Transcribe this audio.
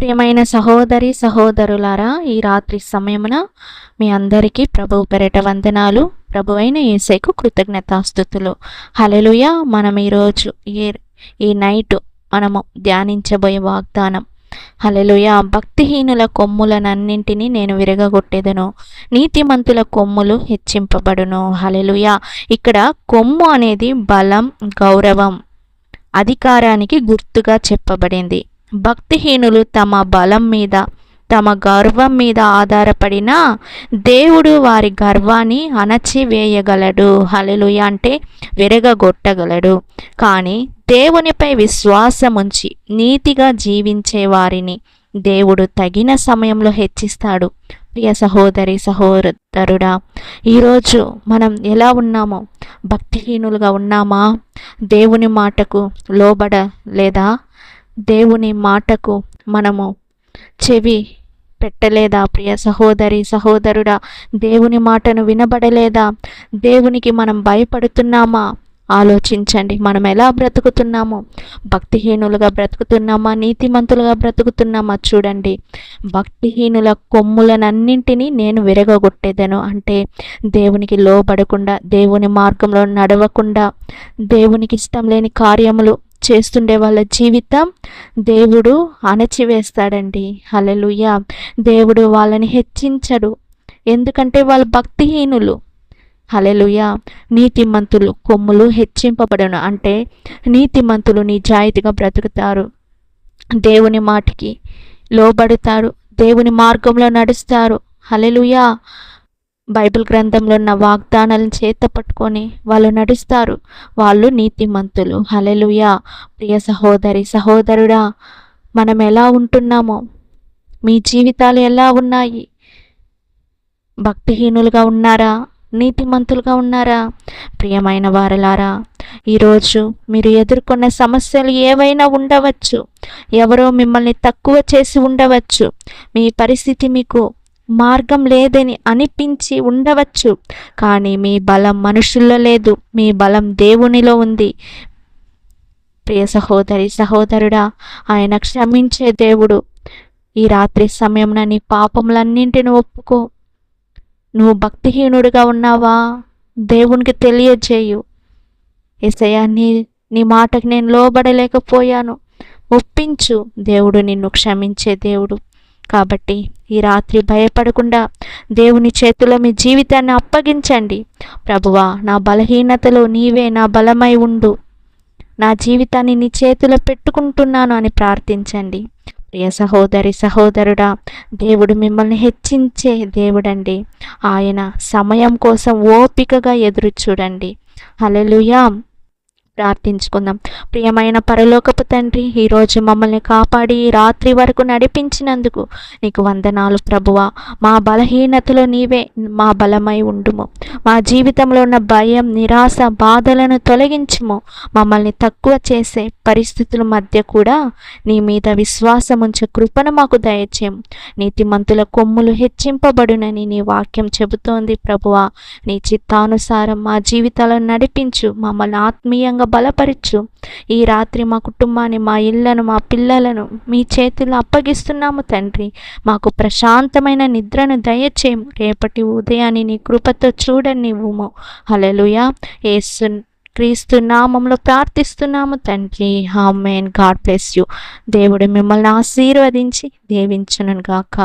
ప్రియమైన సహోదరి సహోదరులారా, ఈ రాత్రి సమయమున మీ అందరికీ ప్రభువు పెరట వందనాలు. ప్రభు అయిన యేసయ్యకు కృతజ్ఞతాస్తుతులు. హల్లెలూయా. మనం ఈరోజు ఈ నైట్ మనము ధ్యానించబోయే వాగ్దానం, హల్లెలూయా. భక్తిహీనుల కొమ్ములనన్నింటినీ నేను విరగగొట్టేదను, నీతిమంతుల కొమ్ములు హెచ్చింపబడును. హల్లెలూయా. ఇక్కడ కొమ్ము అనేది బలం, గౌరవం, అధికారానికి గుర్తుగా చెప్పబడింది. భక్తిహీనులు తమ బలం మీద, తమ గర్వం మీద ఆధారపడినా దేవుడు వారి గర్వాన్ని అణచివేయగలడు. హల్లెలూయా. అంటే విరగగొట్టగలడు. కానీ దేవునిపై విశ్వాసముంచి నీతిగా జీవించే వారిని దేవుడు తగిన సమయంలో హెచ్చిస్తాడు. ప్రియ సహోదరి సహోదరుడా, ఈరోజు మనం ఎలా ఉన్నామో? భక్తిహీనులుగా ఉన్నామా? దేవుని మాటకు లోబడలేదా? దేవుని మాటకు మనము చెవి పెట్టలేదా? ప్రియ సహోదరి సహోదరుడా, దేవుని మాటను వినబడలేదా? దేవునికి మనం భయపడుతున్నామా? ఆలోచించండి. మనం ఎలా బ్రతుకుతున్నామో? భక్తిహీనులుగా బ్రతుకుతున్నామా? నీతిమంతులుగా బ్రతుకుతున్నామా? చూడండి. భక్తిహీనుల కొమ్ములనన్నింటినీ నేను విరగగొట్టేదను అంటే దేవునికి లోబడకుండా, దేవుని మార్గంలో నడవకుండా, దేవునికి ఇష్టం లేని కార్యములు చేస్తుండే వాళ్ళ జీవితం దేవుడు అణచివేస్తాడండి. హల్లెలూయా. దేవుడు వాళ్ళని హెచ్చించడు, ఎందుకంటే వాళ్ళు భక్తిహీనులు. హల్లెలూయా. నీతిమంతులు కొమ్ములు హెచ్చింపబడను అంటే నీతిమంతులు నిజాయితీగా బ్రతుకుతారు, దేవుని మాటకి లోబడతారు, దేవుని మార్గంలో నడుస్తారు. హల్లెలూయా. బైబిల్ గ్రంథంలో ఉన్న వాగ్దానాలను చేత పట్టుకొని వాళ్ళు నడుస్తారు, వాళ్ళు నీతిమంతులు. హల్లెలూయా. ప్రియ సహోదరి సహోదరుడా, మనం ఎలా ఉంటున్నామో? మీ జీవితాలు ఎలా ఉన్నాయి? భక్తిహీనులుగా ఉన్నారా? నీతిమంతులుగా ఉన్నారా? ప్రియమైన వారలారా, ఈరోజు మీరు ఎదుర్కొన్న సమస్యలు ఏవైనా ఉండవచ్చు. ఎవరో మిమ్మల్ని తక్కువ చేసి ఉండవచ్చు. మీ పరిస్థితి మీకు మార్గం లేదని అనిపించి ఉండవచ్చు. కానీ మీ బలం మనుషుల్లో లేదు, మీ బలం దేవునిలో ఉంది. ప్రియ సహోదరి సహోదరుడా, ఆయన క్షమించే దేవుడు. ఈ రాత్రి సమయంలో నీ పాపములన్నింటిని ఒప్పుకో. నువ్వు భక్తిహీనుడిగా ఉన్నావా? దేవునికి తెలియజేయు. యేసయ్యా, నీ మాటకు నేను లోబడలేకపోయాను, ఒప్పించు. దేవుడు నిన్ను క్షమించే దేవుడు. కాబట్టి ఈ రాత్రి భయపడకుండా దేవుని చేతిలో మీ జీవితాన్ని అప్పగించండి. ప్రభువా, నా బలహీనతలో నీవే నా బలమై ఉండు, నా జీవితాన్ని నీ చేతిలో పెట్టుకుంటున్నాను అని ప్రార్థించండి. ప్రియ సహోదరి సహోదరుడా, దేవుడు మిమ్మల్ని హెచ్చించే దేవుడండి. ఆయన సమయం కోసం ఓపికగా ఎదురు చూడండి. హల్లెలూయా. ప్రార్థించుకుందాం. ప్రియమైన పరలోకపు తండ్రి, ఈరోజు మమ్మల్ని కాపాడి రాత్రి వరకు నడిపించినందుకు నీకు వందనాలు ప్రభువా. మా బలహీనతలో నీవే మా బలమై ఉండుము. మా జీవితంలో ఉన్న భయం, నిరాశ, బాధలను తొలగించుము. మమ్మల్ని తక్కువ చేసే పరిస్థితుల మధ్య కూడా నీ మీద విశ్వాసం ఉంచే కృపను మాకు దయచేయము. నీతిమంతుల కొమ్ములు హెచ్చింపబడునని నీ వాక్యం చెబుతోంది ప్రభువా. నీ చిత్తానుసారం మా జీవితాలను నడిపించు, మమ్మల్ని ఆత్మీయంగా బలపరచు. ఈ రాత్రి మా కుటుంబాన్ని, మా ఇళ్లను, మా పిల్లలను మీ చేతుల్లో అప్పగిస్తున్నాము తండ్రి. మాకు ప్రశాంతమైన నిద్రను దయచేయము. రేపటి ఉదయాన్ని నీ కృపతో చూడనివ్వుము. హల్లెలూయా. యేసు క్రీస్తు నామంలో ప్రార్థిస్తున్నాము తండ్రి. ఆమేన్. God bless you. దేవుడు మిమ్మల్ని ఆశీర్వదించి దీవించును గాక.